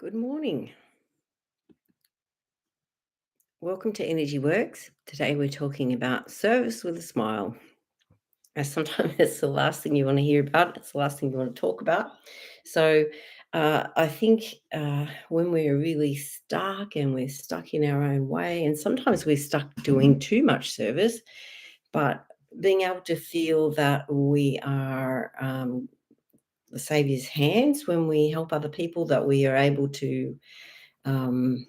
Good morning. Welcome to Energy Works. Today we're talking about service with a smile. Now, sometimes it's the last thing you want to hear about, it's the last thing you want to talk about. So, I think when we're really stuck and we're stuck in our own way, and sometimes we're stuck doing too much service, but being able to feel that we are the Saviour's hands when we help other people, that we are able to. Um,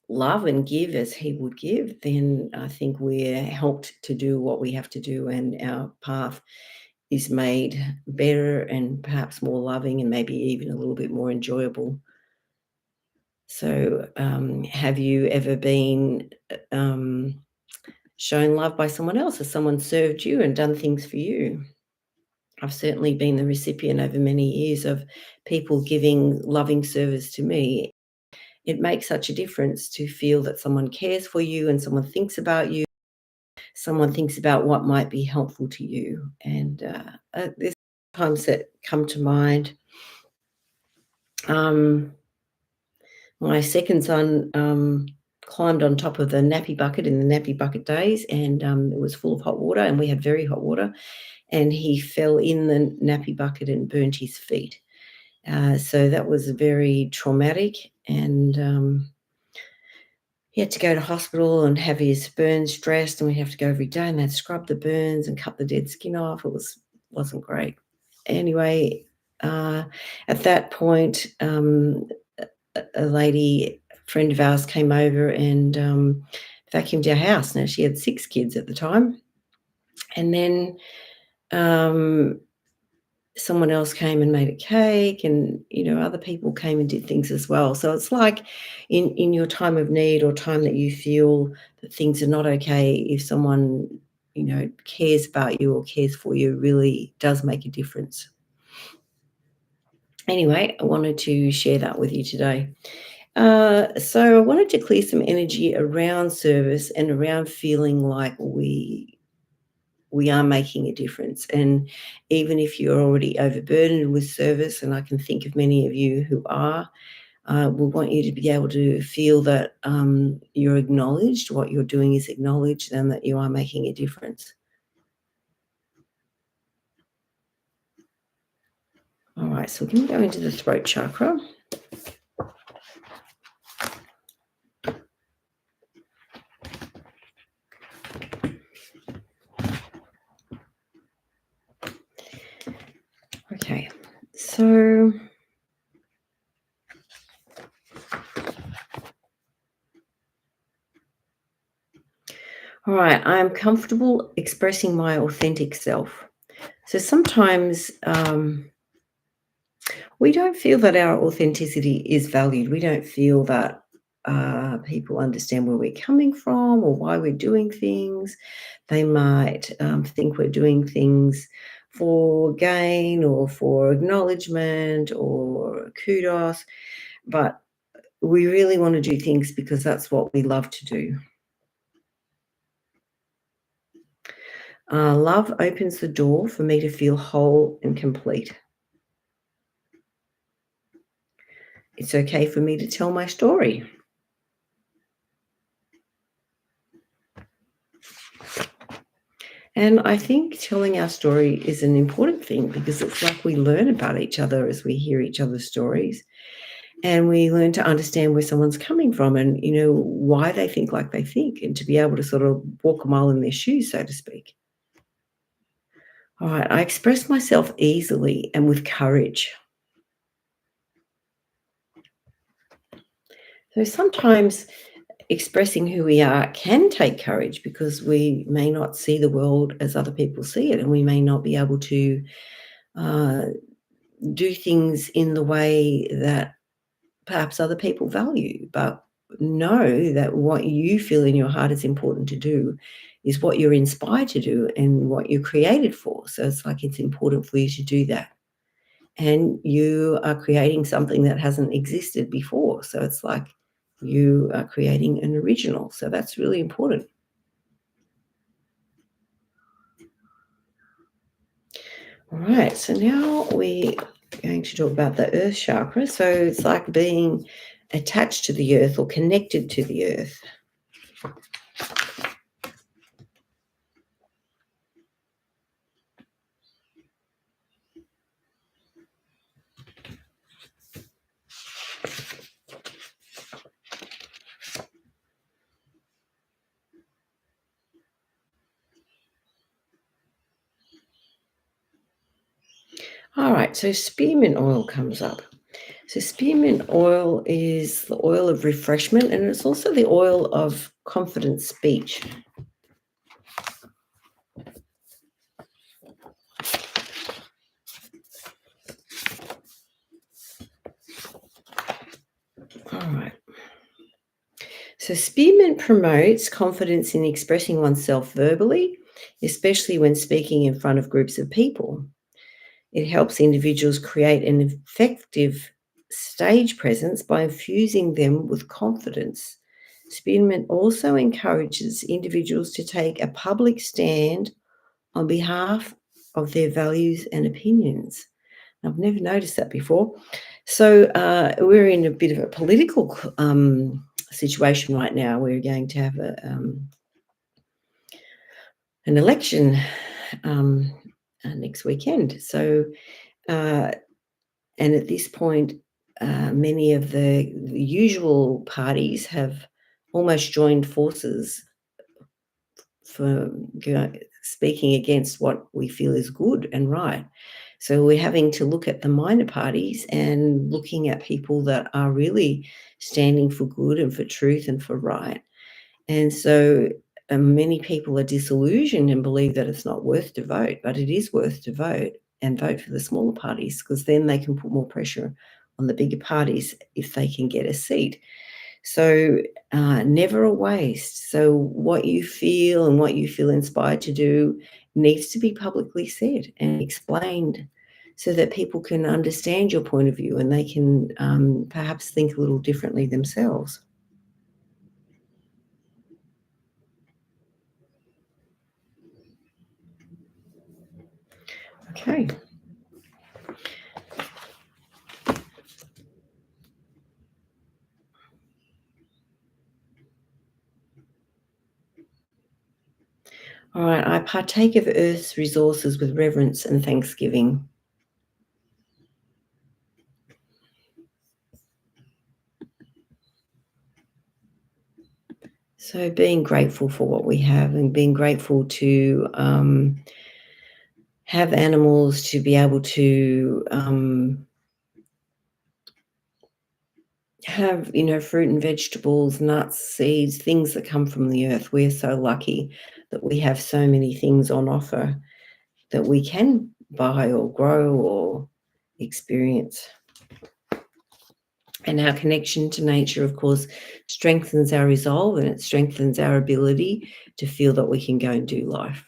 Love and give as he would give, then I think we're helped to do what we have to do, and our path is made better and perhaps more loving and maybe even a little bit more enjoyable. So, have you ever been shown love by someone else? Has someone served you and done things for you? I've certainly been the recipient over many years of people giving loving service to me. It makes such a difference to feel that someone cares for you and someone thinks about you, someone thinks about what might be helpful to you. And there's times that come to mind. Um, my second son climbed on top of the nappy bucket in the nappy bucket days, and it was full of hot water, and we had very hot water, and he fell in the nappy bucket and burnt his feet. So that was very traumatic, and he had to go to hospital and have his burns dressed, and we have to go every day, and they'd scrub the burns and cut the dead skin off. It wasn't great. Anyway, at that point, a lady friend of ours came over and vacuumed our house. Now, she had 6 kids at the time, and then um, someone else came and made a cake, and other people came and did things as well. So it's like in your time of need or time that you feel that things are not okay, if someone cares about you or cares for you, really does make a difference. Anyway, I wanted to share that with you today. So I wanted to clear some energy around service and around feeling like we are making a difference. And even if you're already overburdened with service, and I can think of many of you who are, we want you to be able to feel that you're acknowledged, what you're doing is acknowledged, and that you are making a difference. All right, so we're going to go into the throat chakra. Okay, so all right, I am comfortable expressing my authentic self. So sometimes we don't feel that our authenticity is valued. We don't feel that people understand where we're coming from or why we're doing things. They might think we're doing things for gain or for acknowledgement or kudos, but we really want to do things because that's what we love to do. Love opens the door for me to feel whole and complete. It's okay for me to tell my story. And I think telling our story is an important thing because it's like we learn about each other as we hear each other's stories, and we learn to understand where someone's coming from and, why they think like they think, and to be able to sort of walk a mile in their shoes, so to speak. All right, I express myself easily and with courage. So sometimes expressing who we are can take courage because we may not see the world as other people see it, and we may not be able to uh, do things in the way that perhaps other people value. But know that what you feel in your heart is important to do is what you're inspired to do and what you're created for. So it's like it's important for you to do that. And you are creating something that hasn't existed before. So it's like you are creating an original. So that's really important. All right. So now we going to talk about the earth chakra. So it's like being attached to the earth or connected to the earth. All right, so spearmint oil comes up. So spearmint oil is the oil of refreshment, and it's also the oil of confident speech. All right. So spearmint promotes confidence in expressing oneself verbally, especially when speaking in front of groups of people. It helps individuals create an effective stage presence by infusing them with confidence. Spearmint also encourages individuals to take a public stand on behalf of their values and opinions. I've never noticed that before. So we're in a bit of a political situation right now. We're going to have an election next weekend. So, and at this point, many of the usual parties have almost joined forces for speaking against what we feel is good and right. So we're having to look at the minor parties and looking at people that are really standing for good and for truth and for right. And so many people are disillusioned and believe that it's not worth to vote, but it is worth to vote and vote for the smaller parties, because then they can put more pressure on the bigger parties if they can get a seat. So never a waste. So what you feel and what you feel inspired to do needs to be publicly said and explained so that people can understand your point of view and they can perhaps think a little differently themselves. Okay. All right. I partake of Earth's resources with reverence and thanksgiving. So being grateful for what we have and being grateful to have animals to be able to have, fruit and vegetables, nuts, seeds, things that come from the earth. We're so lucky that we have so many things on offer that we can buy or grow or experience. And our connection to nature, of course, strengthens our resolve and it strengthens our ability to feel that we can go and do life.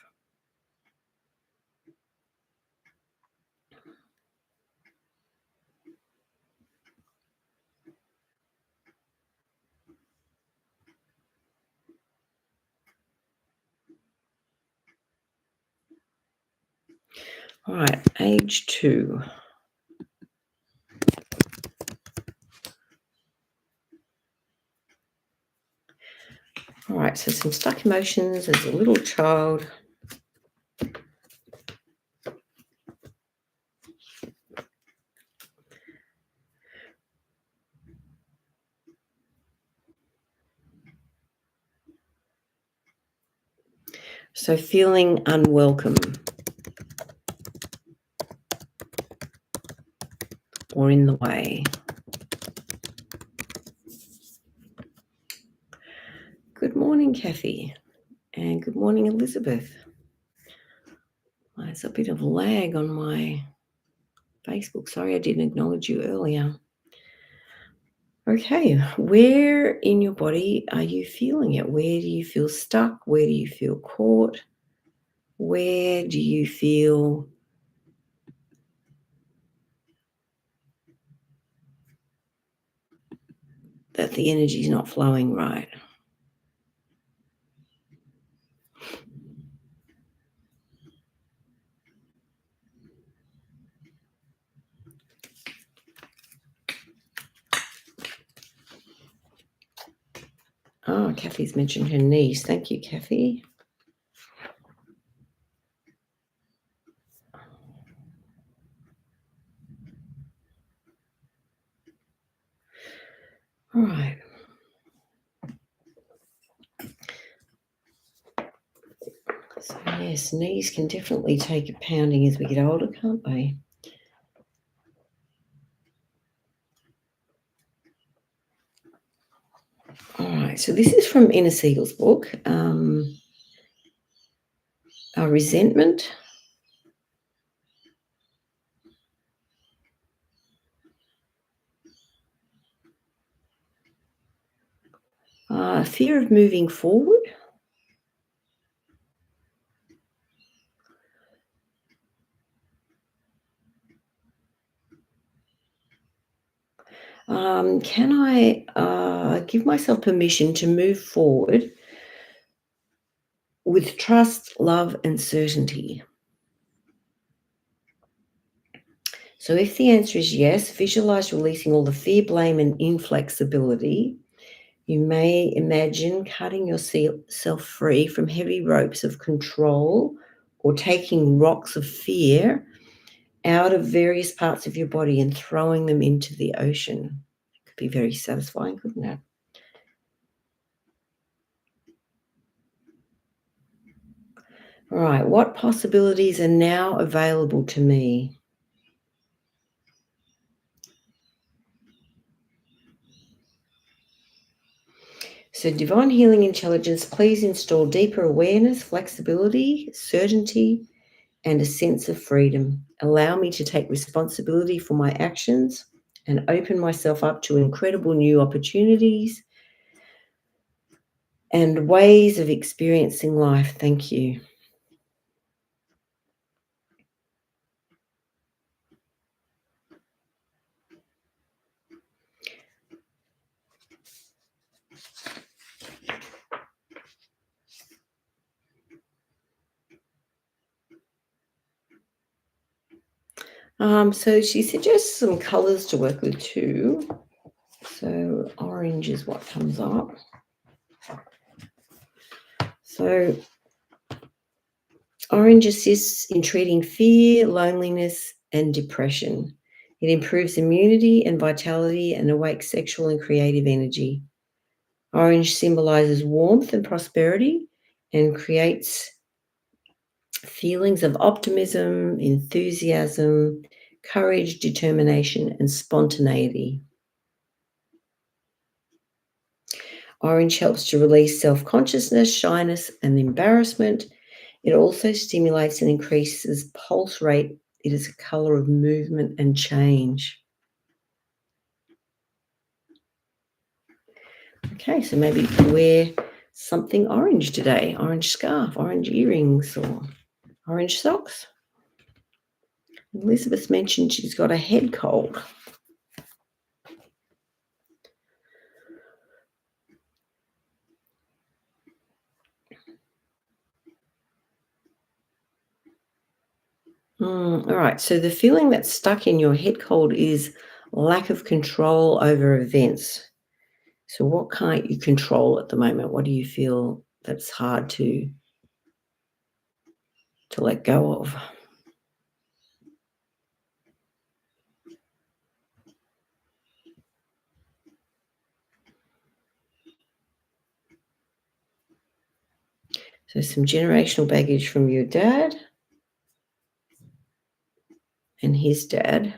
All right, age 2. All right, so some stuck emotions as a little child. So feeling unwelcome or in the way. Good morning, Kathy, and good morning, Elizabeth. There's a bit of lag on my Facebook. Sorry I didn't acknowledge you earlier. Okay, where in your body are you feeling it? Where do you feel stuck? Where do you feel caught? Where do you feel that the energy is not flowing right? Oh, Kathy's mentioned her knees. Thank you, Kathy. All right. So, yes, knees can definitely take a pounding as we get older, can't they? All right, so this is from Inner Siegel's book, Resentment. Fear of moving forward. Can I give myself permission to move forward with trust, love, and certainty? So, if the answer is yes, visualize releasing all the fear, blame, and inflexibility. You may imagine cutting yourself free from heavy ropes of control or taking rocks of fear out of various parts of your body and throwing them into the ocean. It could be very satisfying, couldn't it? All right, what possibilities are now available to me? So, divine healing intelligence, please install deeper awareness, flexibility, certainty, and a sense of freedom. Allow me to take responsibility for my actions and open myself up to incredible new opportunities and ways of experiencing life. Thank you. So she suggests some colors to work with too. So orange is what comes up. So orange assists in treating fear, loneliness, and depression. It improves immunity and vitality and awakes sexual and creative energy. Orange symbolizes warmth and prosperity and creates feelings of optimism, enthusiasm, courage, determination, and spontaneity. Orange helps to release self-consciousness, shyness, and embarrassment. It also stimulates and increases pulse rate. It is a color of movement and change. Okay, so maybe you could wear something orange today, orange scarf, orange earrings, or orange socks. Elizabeth mentioned she's got a head cold. All right, so the feeling that's stuck in your head cold is lack of control over events. So what can't you control at the moment? What do you feel that's hard to let go of? So some generational baggage from your dad and his dad.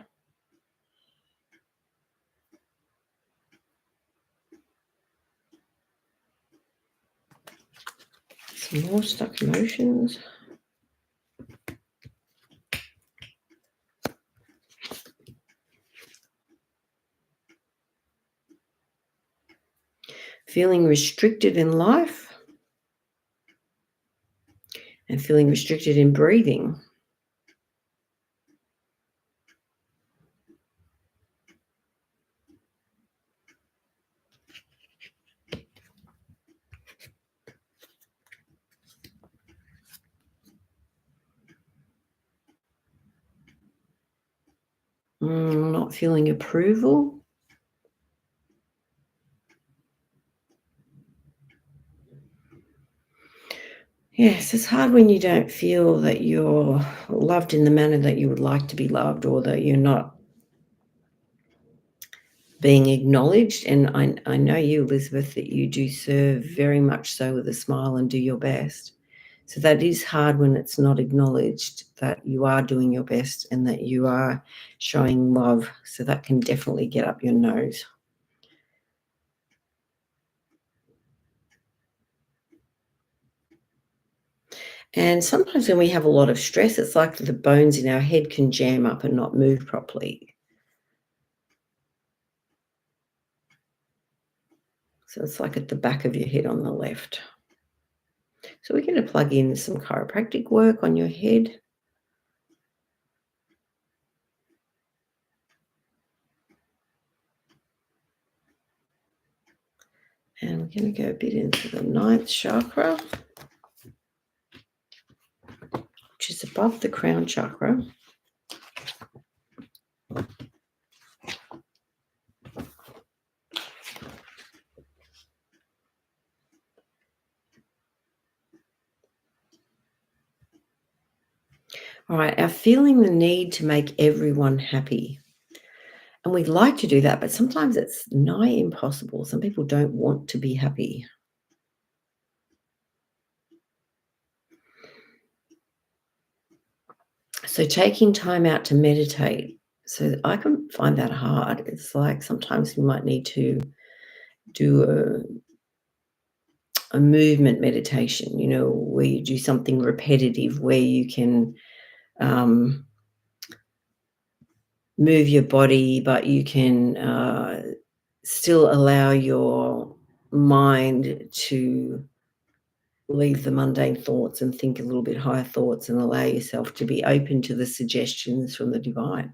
Some more stuck emotions. Feeling restricted in life and feeling restricted in breathing. Not feeling approval. Yes, it's hard when you don't feel that you're loved in the manner that you would like to be loved, or that you're not being acknowledged. And I know you, Elizabeth, that you do serve very much so with a smile and do your best. So that is hard when it's not acknowledged that you are doing your best and that you are showing love. So that can definitely get up your nose. And sometimes when we have a lot of stress, it's like the bones in our head can jam up and not move properly. So it's like at the back of your head on the left. So we're going to plug in some chiropractic work on your head. And we're going to go a bit into the ninth chakra, which is above the crown chakra. All right, our feeling the need to make everyone happy. And we'd like to do that, but sometimes it's nigh impossible. Some people don't want to be happy. So taking time out to meditate. So I can find that hard. It's like sometimes you might need to do a movement meditation, where you do something repetitive, where you can um, move your body, but you can still allow your mind to leave the mundane thoughts and think a little bit higher thoughts and allow yourself to be open to the suggestions from the divine.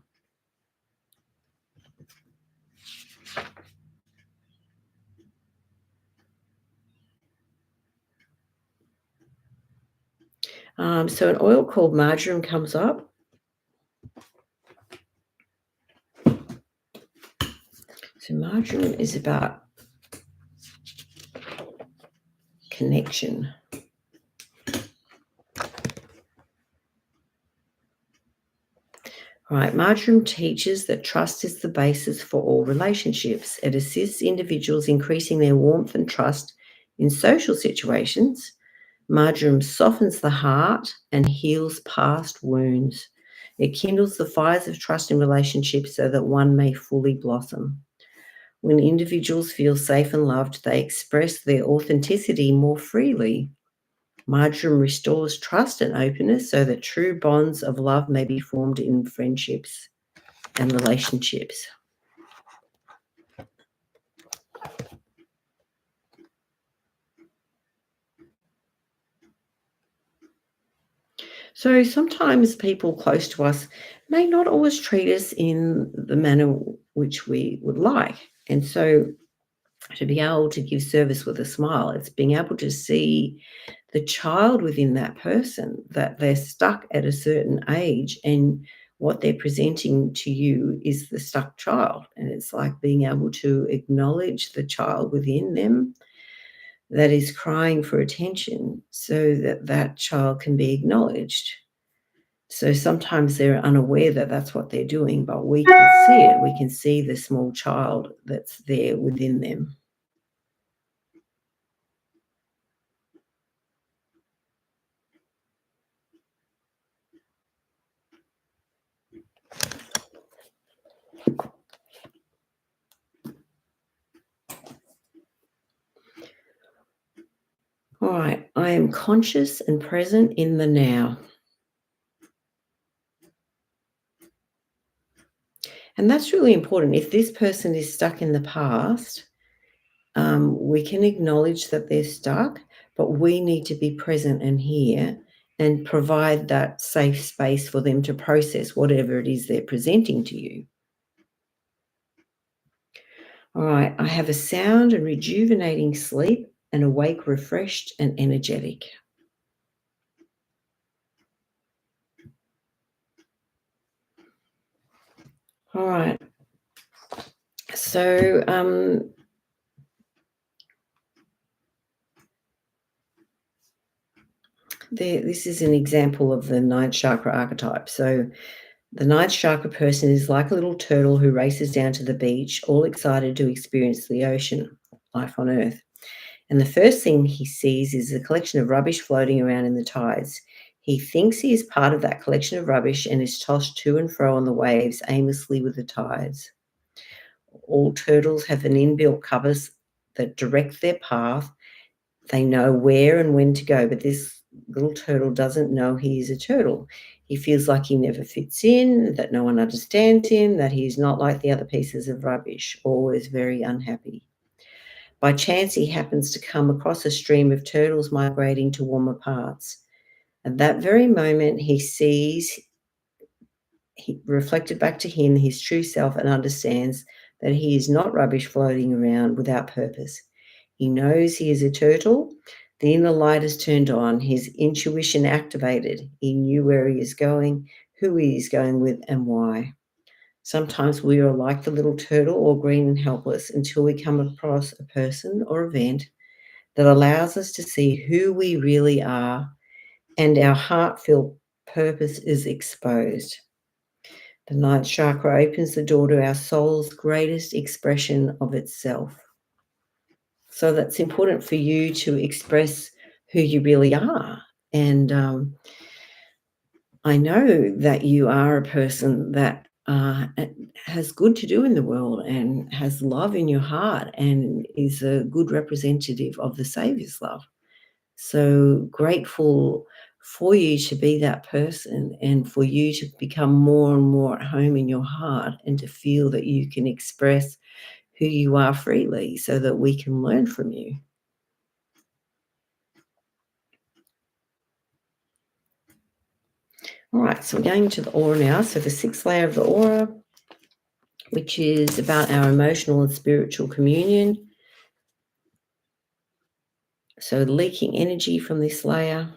So an oil called marjoram comes up. So marjoram is about connection. All right, marjoram teaches that trust is the basis for all relationships. It assists individuals increasing their warmth and trust in social situations. Marjoram softens the heart and heals past wounds. It kindles the fires of trust in relationships so that one may fully blossom. When individuals feel safe and loved, they express their authenticity more freely. Marjoram restores trust and openness so that true bonds of love may be formed in friendships and relationships. So sometimes people close to us may not always treat us in the manner which we would like. And so to be able to give service with a smile, it's being able to see the child within that person, that they're stuck at a certain age and what they're presenting to you is the stuck child. And it's like being able to acknowledge the child within them that is crying for attention so that that child can be acknowledged. So sometimes they're unaware that that's what they're doing, but we can see it. We can see the small child that's there within them. All right, I am conscious and present in the now. And that's really important. If this person is stuck in the past, we can acknowledge that they're stuck, but we need to be present and here and provide that safe space for them to process whatever it is they're presenting to you. All right, I have a sound and rejuvenating sleep and awake refreshed and energetic. All right. So This is an example of the ninth chakra archetype. So the ninth chakra person is like a little turtle who races down to the beach, all excited to experience the ocean, life on Earth. And the first thing he sees is a collection of rubbish floating around in the tides. He thinks he is part of that collection of rubbish and is tossed to and fro on the waves aimlessly with the tides. All turtles have an inbuilt compass that direct their path. They know where and when to go, but this little turtle doesn't know he is a turtle. He feels like he never fits in, that no one understands him, that he's not like the other pieces of rubbish, always very unhappy. By chance, he happens to come across a stream of turtles migrating to warmer parts. At that very moment, he sees, he reflected back to him, his true self, and understands that he is not rubbish floating around without purpose. He knows he is a turtle. The inner light is turned on, his intuition activated. He knew where he is going, who he is going with, and why. Sometimes we are like the little turtle, all green and helpless, until we come across a person or event that allows us to see who we really are, and our heart-filled purpose is exposed. The ninth chakra opens the door to our soul's greatest expression of itself. So that's important for you to express who you really are. And I know that you are a person that has good to do in the world and has love in your heart and is a good representative of the Saviour's love. So grateful for you to be that person and for you to become more and more at home in your heart and to feel that you can express who you are freely so that we can learn from you. All right, so we're going to the aura now. So the sixth layer of the aura, which is about our emotional and spiritual communion. So leaking energy from this layer.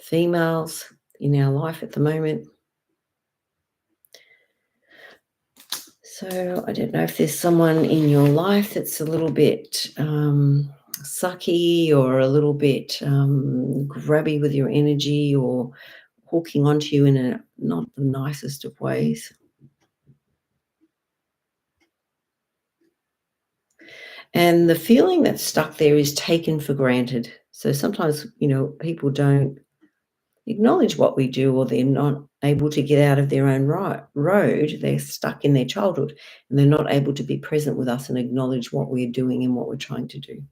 Females in our life at the moment. So I don't know if there's someone in your life that's a little bit sucky or a little bit grabby with your energy or hooking onto you in a not the nicest of ways. And the feeling that's stuck there is taken for granted. So sometimes, people don't acknowledge what we do or they're not able to get out of their own road. They're stuck in their childhood and they're not able to be present with us and acknowledge what we're doing and what we're trying to do.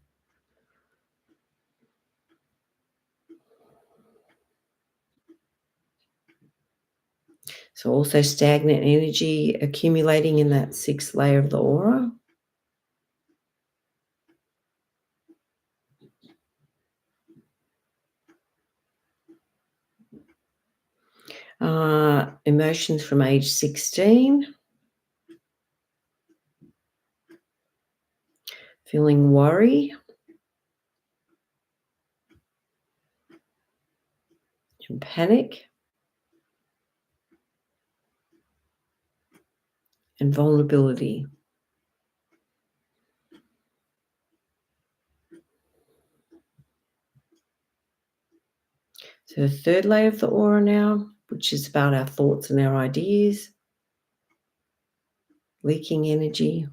So also stagnant energy accumulating in that sixth layer of the aura. Emotions from age 16. Feeling worry and panic and vulnerability. So the third layer of the aura now, which is about our thoughts and our ideas, leaking energy.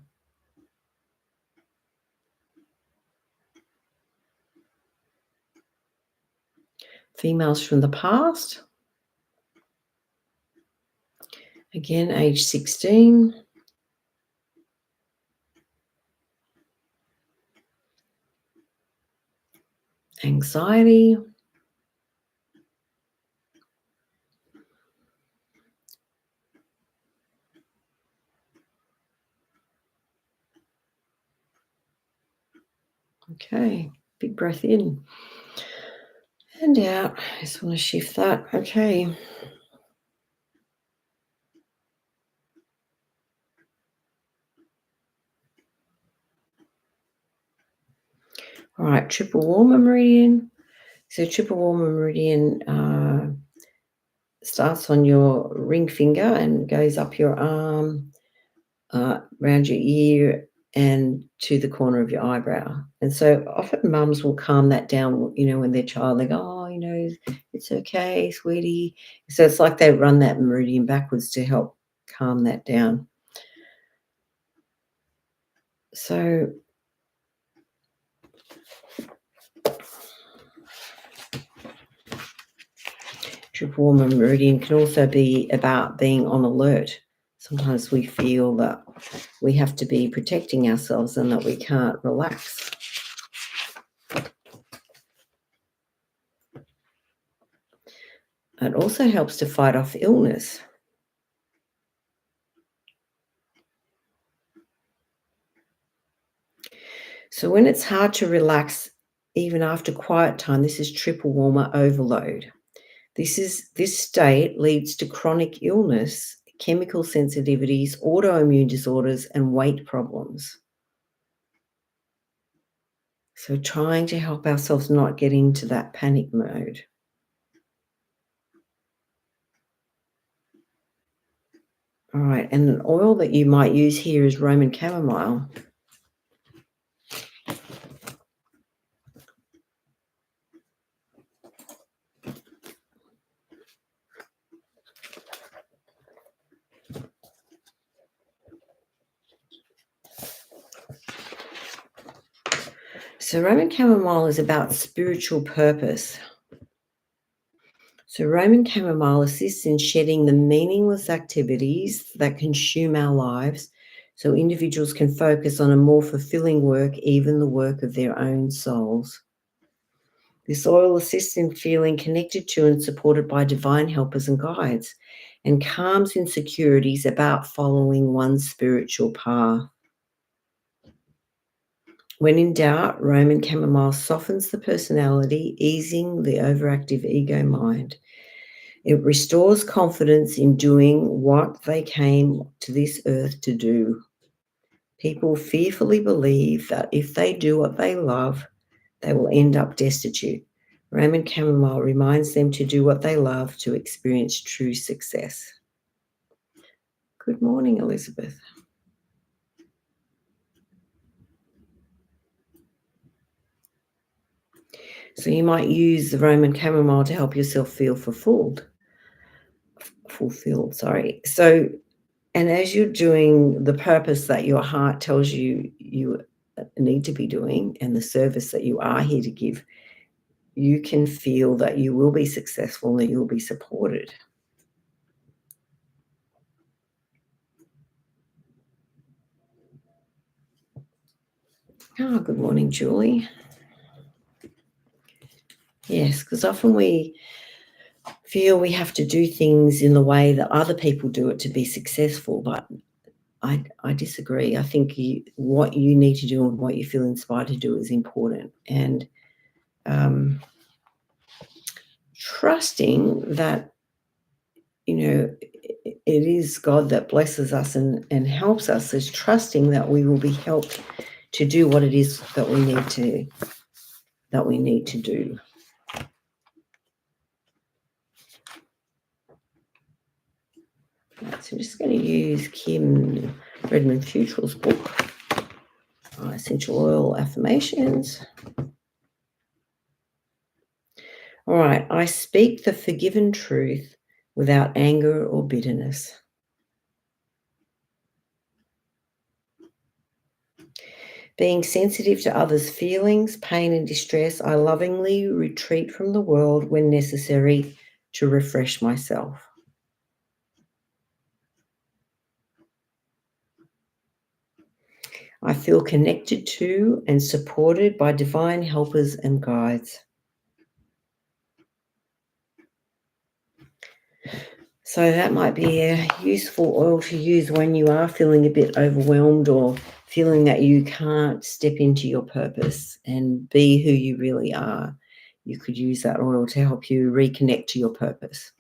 Females from the past. Again, age 16. Anxiety. Okay, big breath in and out. I just want to shift that. Okay. All right, triple warmer meridian. So triple warmer meridian starts on your ring finger and goes up your arm, around your ear, and to the corner of your eyebrow. And so often mums will calm that down, when their child, they go, "Oh, it's okay, sweetie." So it's like they run that meridian backwards to help calm that down. So triple warmer meridian can also be about being on alert. Sometimes we feel that we have to be protecting ourselves and that we can't relax. It also helps to fight off illness. So when it's hard to relax, even after quiet time, this is triple warmer overload. This state leads to chronic illness, chemical sensitivities, autoimmune disorders, and weight problems. So trying to help ourselves not get into that panic mode. All right, and an oil that you might use here is Roman chamomile. So Roman chamomile is about spiritual purpose. So Roman chamomile assists in shedding the meaningless activities that consume our lives so individuals can focus on a more fulfilling work, even the work of their own souls. This oil assists in feeling connected to and supported by divine helpers and guides, and calms insecurities about following one's spiritual path. When in doubt, Roman chamomile softens the personality, easing the overactive ego mind. It restores confidence in doing what they came to this earth to do. People fearfully believe that if they do what they love, they will end up destitute. Roman chamomile reminds them to do what they love to experience true success. Good morning, Elizabeth. So you might use the Roman chamomile to help yourself feel fulfilled. So, and as you're doing the purpose that your heart tells you need to be doing and the service that you are here to give, you can feel that you will be successful and that you'll be supported. Oh, good morning, Julie. Yes, because often we feel we have to do things in the way that other people do it to be successful, but I disagree. I think what you need to do and what you feel inspired to do is important. And trusting that, it is God that blesses us and helps us, is trusting that we will be helped to do what it is that we need to do. Right, so I'm just going to use Kim Redmond Futural's book, Essential Oil Affirmations. All right, I speak the forgiven truth without anger or bitterness. Being sensitive to others' feelings, pain, and distress, I lovingly retreat from the world when necessary to refresh myself. I feel connected to and supported by divine helpers and guides. So that might be a useful oil to use when you are feeling a bit overwhelmed or feeling that you can't step into your purpose and be who you really are. You could use that oil to help you reconnect to your purpose.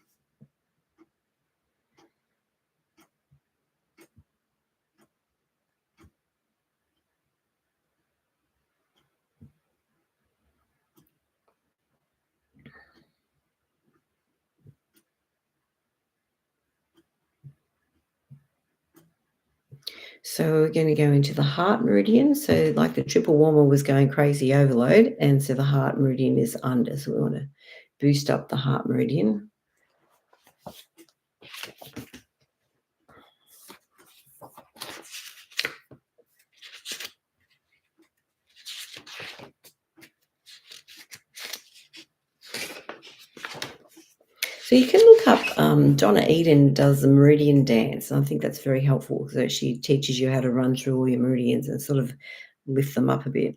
So we're going to go into the heart meridian. So like the triple warmer was going crazy overload, and so the heart meridian is under. So we want to boost up the heart meridian. So you can look up, Donna Eden does the meridian dance, and I think that's very helpful. So she teaches you how to run through all your meridians and sort of lift them up a bit.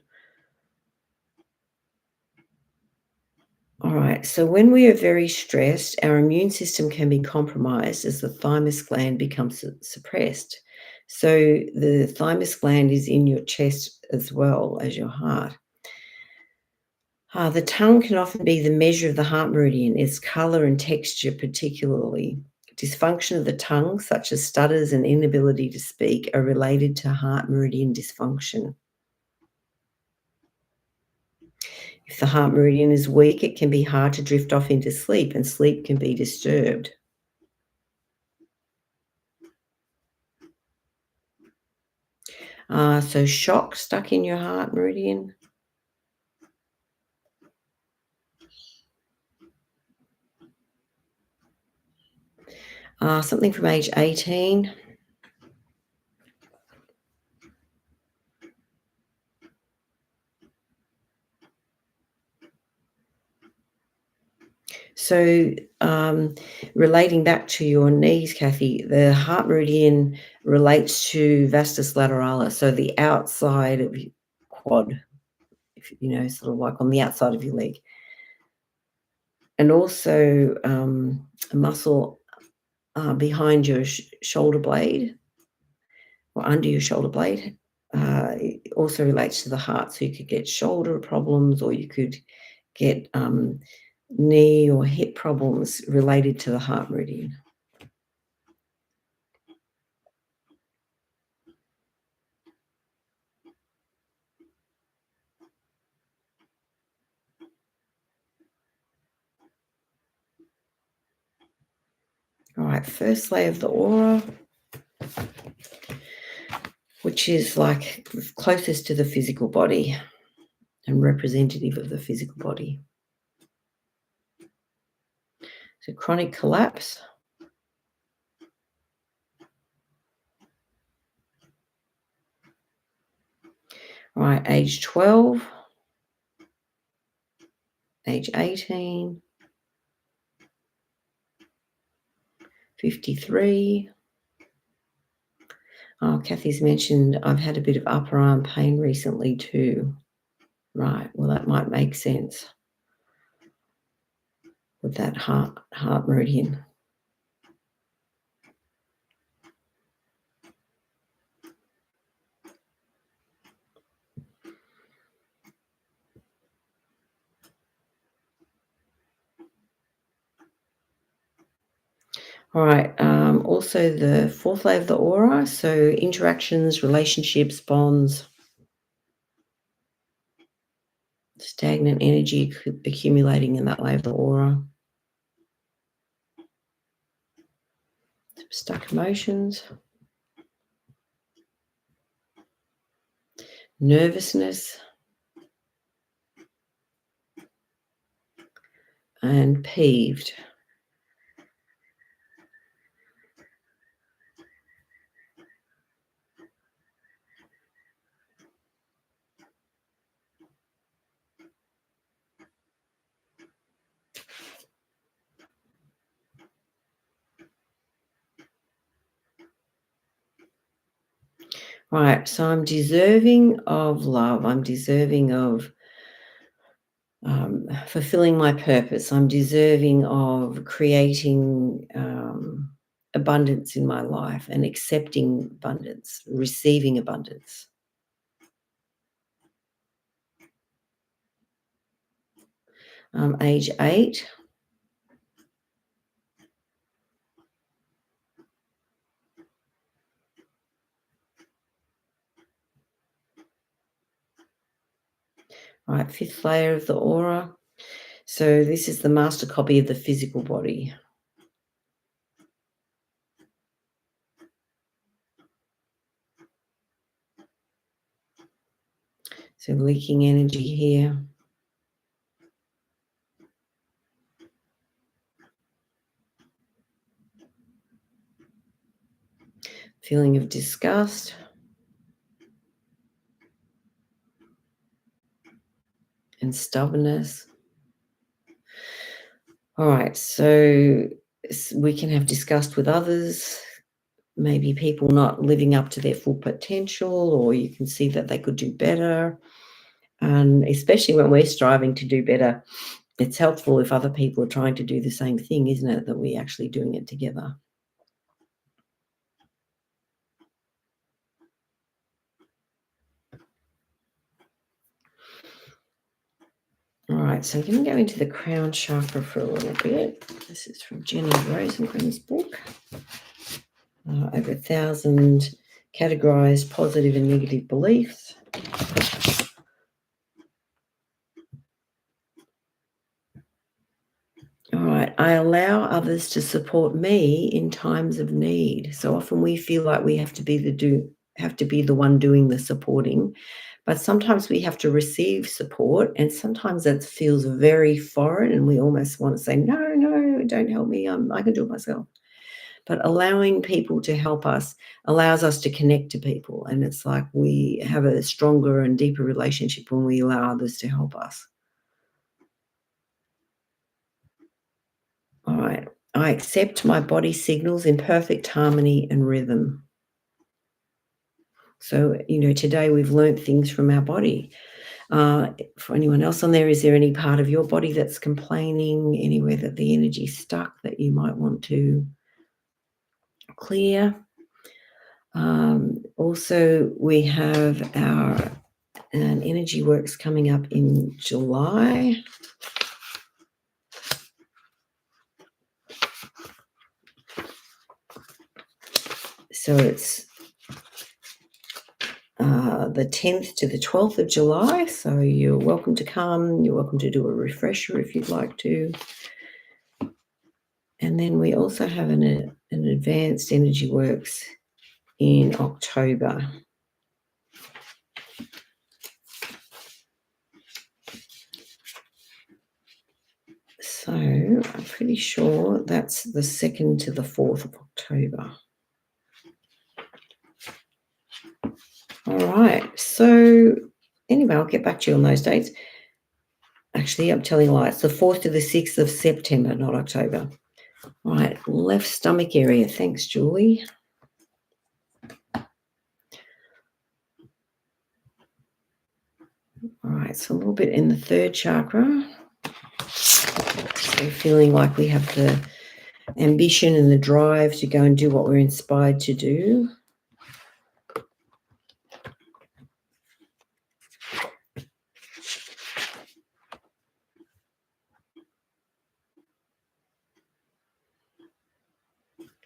All right. So when we are very stressed, our immune system can be compromised as the thymus gland becomes suppressed. So the thymus gland is in your chest as well as your heart. The tongue can often be the measure of the heart meridian, its color and texture particularly. Dysfunction of the tongue, such as stutters and inability to speak, are related to heart meridian dysfunction. If the heart meridian is weak, it can be hard to drift off into sleep, and sleep can be disturbed. So shock stuck in your heart meridian. Something from age 18. So, relating back to your knees, Kathy, the heart meridian relates to vastus lateralis, so the outside of your quad, if sort of like on the outside of your leg, and also a muscle behind your shoulder blade or under your shoulder blade. It also relates to the heart, so you could get shoulder problems, or you could get knee or hip problems related to the heart meridian. All right, first layer of the aura, which is like closest to the physical body and representative of the physical body. So chronic collapse. All right, age 12, age 18, 53. Oh, Kathy's mentioned I've had a bit of upper arm pain recently too. Right, well, that might make sense with that heart meridian. All right, also the fourth layer of the aura, so interactions, relationships, bonds, stagnant energy accumulating in that layer of the aura, stuck emotions, nervousness, and peeved. Right, so I'm deserving of love. I'm deserving of fulfilling my purpose. I'm deserving of creating abundance in my life and accepting abundance, receiving abundance. Age 8. Right, fifth layer of the aura. So this is the master copy of the physical body. So leaking energy here. Feeling of disgust. And stubbornness. All right, so we can have disgust with others, maybe people not living up to their full potential, or you can see that they could do better. And especially when we're striving to do better, it's helpful if other people are trying to do the same thing, isn't it? That we're actually doing it together. All right, so I'm going to go into the crown chakra for a little bit. This is from Jenny Rosengren's book. Over 1,000 categorized positive and negative beliefs. All right, I allow others to support me in times of need. So often we feel like we have to be the one doing the supporting, but sometimes we have to receive support, and sometimes that feels very foreign, and we almost want to say, "No, no, don't help me. I can do it myself." But allowing people to help us allows us to connect to people, and it's like we have a stronger and deeper relationship when we allow others to help us. All right. I accept my body signals in perfect harmony and rhythm. So, today we've learnt things from our body. For anyone else on there, is there any part of your body that's complaining, anywhere that the energy's stuck that you might want to clear? Also, we have an energy works coming up in July. So it's the 10th to the 12th of July. So you're welcome to come. You're welcome to do a refresher if you'd like to. And then we also have an advanced energy works in October. So I'm pretty sure that's the 2nd to the 4th of October. All right. So anyway, I'll get back to you on those dates. Actually, I'm telling lies. It's the 4th to the 6th of September, not October. All right. Left stomach area. Thanks, Julie. All right. So a little bit in the third chakra. So feeling like we have the ambition and the drive to go and do what we're inspired to do.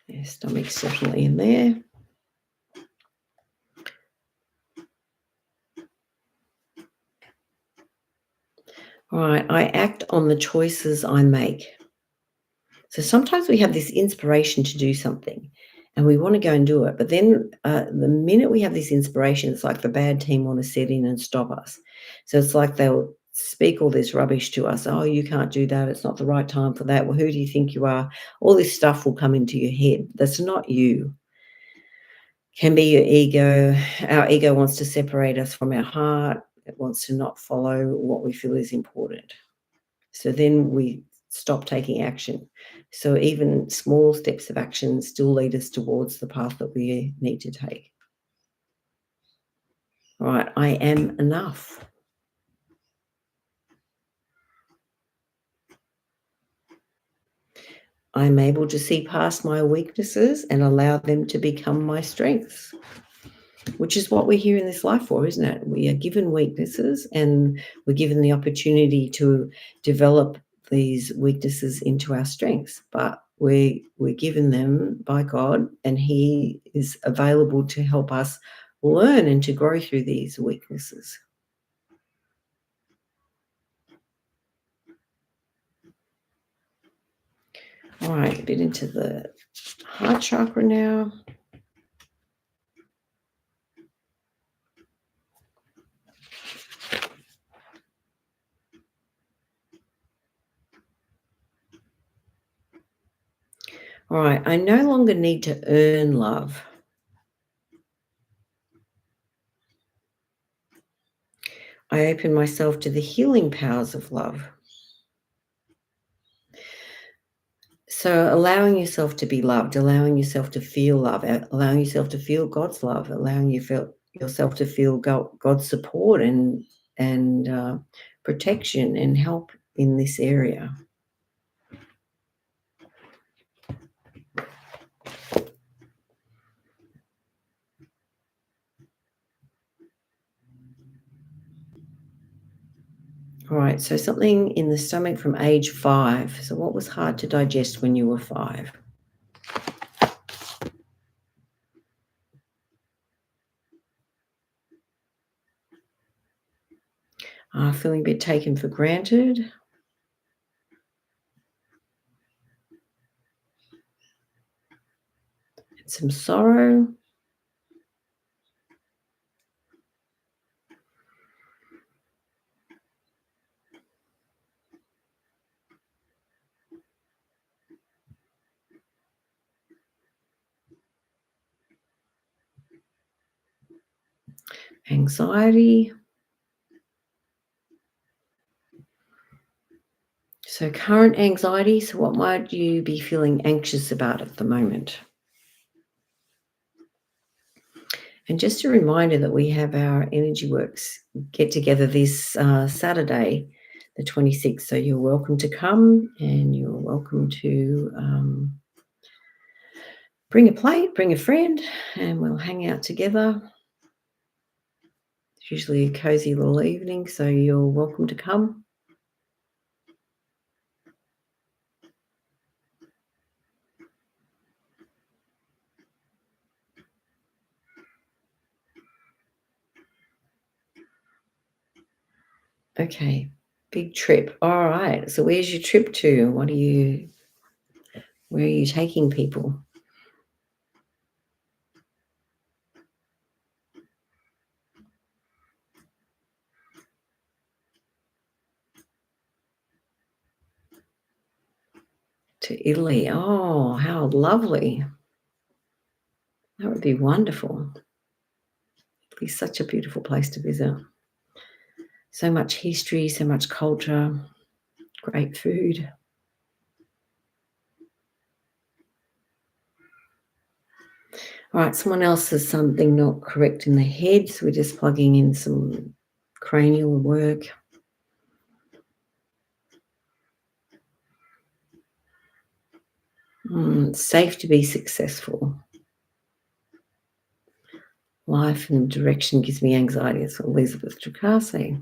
Yeah, stomach's definitely in there. All right, I act on the choices I make. So sometimes we have this inspiration to do something and we want to go and do it. But then the minute we have this inspiration, it's like the bad team want to set in and stop us. So it's like they'll speak all this rubbish to us. Oh, you can't do that. It's not the right time for that. Well, who do you think you are? All this stuff will come into your head. That's not you. Can be your ego. Our ego wants to separate us from our heart. It wants to not follow what we feel is important. So then we stop taking action. So even small steps of action still lead us towards the path that we need to take. All right, I am enough. I'm able to see past my weaknesses and allow them to become my strengths, which is what we're here in this life for, isn't it? We are given weaknesses and we're given the opportunity to develop these weaknesses into our strengths, but we're given them by God, and He is available to help us learn and to grow through these weaknesses. All right, a bit into the heart chakra now. All right. I no longer need to earn love. I open myself to the healing powers of love. So allowing yourself to be loved, allowing yourself to feel love, allowing yourself to feel God's love, allowing yourself to feel God's support and protection and help in this area. All right, so something in the stomach from age 5. So what was hard to digest when you were 5? Feeling a bit taken for granted, some sorrow, anxiety. So current anxiety, so what might you be feeling anxious about at the moment? And just a reminder that we have our Energy Works get together this Saturday, the 26th. So you're welcome to come and you're welcome to bring a plate, bring a friend, and we'll hang out together. It's usually a cozy little evening, so you're welcome to come. Okay, big trip. All right. So where's your trip to? Where are you taking people? To Italy. Oh, how lovely. That would be wonderful. It'd be such a beautiful place to visit. So much history, so much culture, great food. All right, someone else has something not correct in the head, so we're just plugging in some cranial work. Safe to be successful. Life and direction gives me anxiety. That's what Elizabeth Tricase.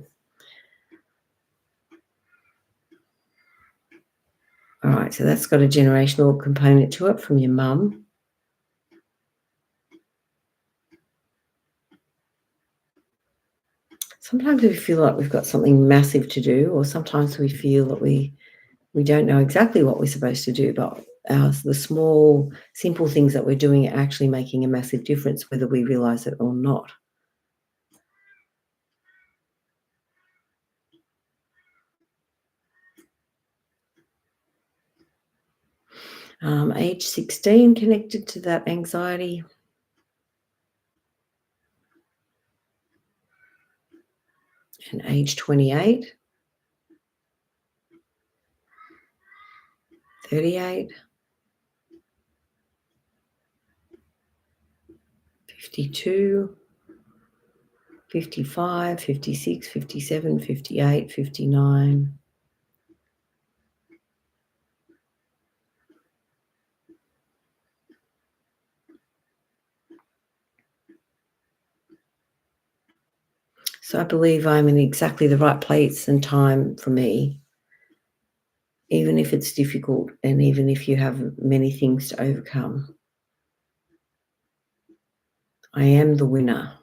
All right, so that's got a generational component to it from your mum. Sometimes we feel like we've got something massive to do, or sometimes we feel that we don't know exactly what we're supposed to do, but the small, simple things that we're doing are actually making a massive difference, whether we realize it or not. Age 16 connected to that anxiety. And age 28, 38, 52, 55, 56, 57, 58, 59. So I believe I'm in exactly the right place and time for me, even if it's difficult and even if you have many things to overcome. I am the winner.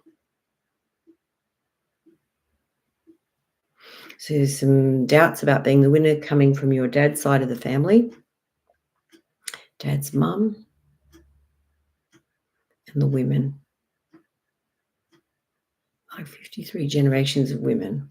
So there's some doubts about being the winner coming from your dad's side of the family, dad's mum, and the women. Like 53 generations of women.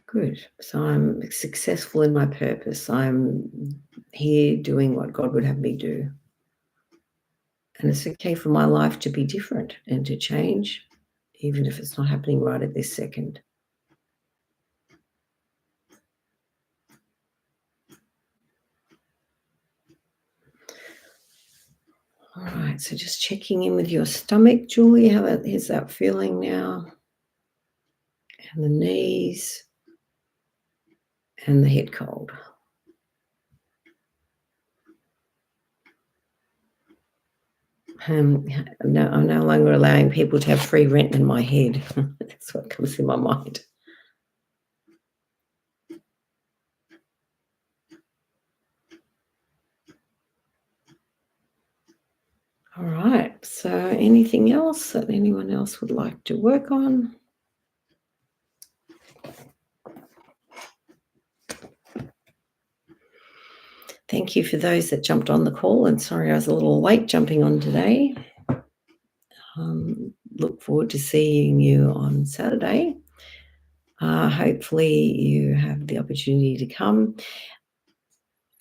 Good. So I'm successful in my purpose. I'm here doing what God would have me do. And it's okay for my life to be different and to change, even if it's not happening right at this second. All right. So just checking in with your stomach, Julie. Is that feeling now? And the knees and the head cold. No, I'm no longer allowing people to have free rent in my head. That's what comes in my mind. All right. So anything else that anyone else would like to work on? Thank you for those that jumped on the call, and sorry I was a little late jumping on today. Look forward to seeing you on Saturday. Hopefully you have the opportunity to come.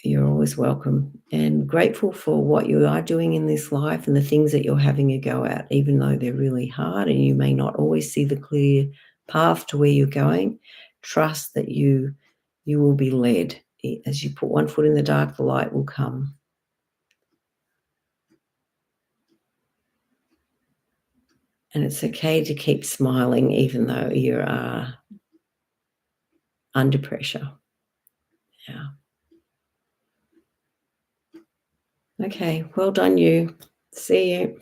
You're always welcome, and grateful for what you are doing in this life and the things that you're having a go at, even though they're really hard and you may not always see the clear path to where you're going. Trust that you will be led. As you put one foot in the dark, the light will come. And it's okay to keep smiling even though you are under pressure. Yeah. Okay, well done you. See you.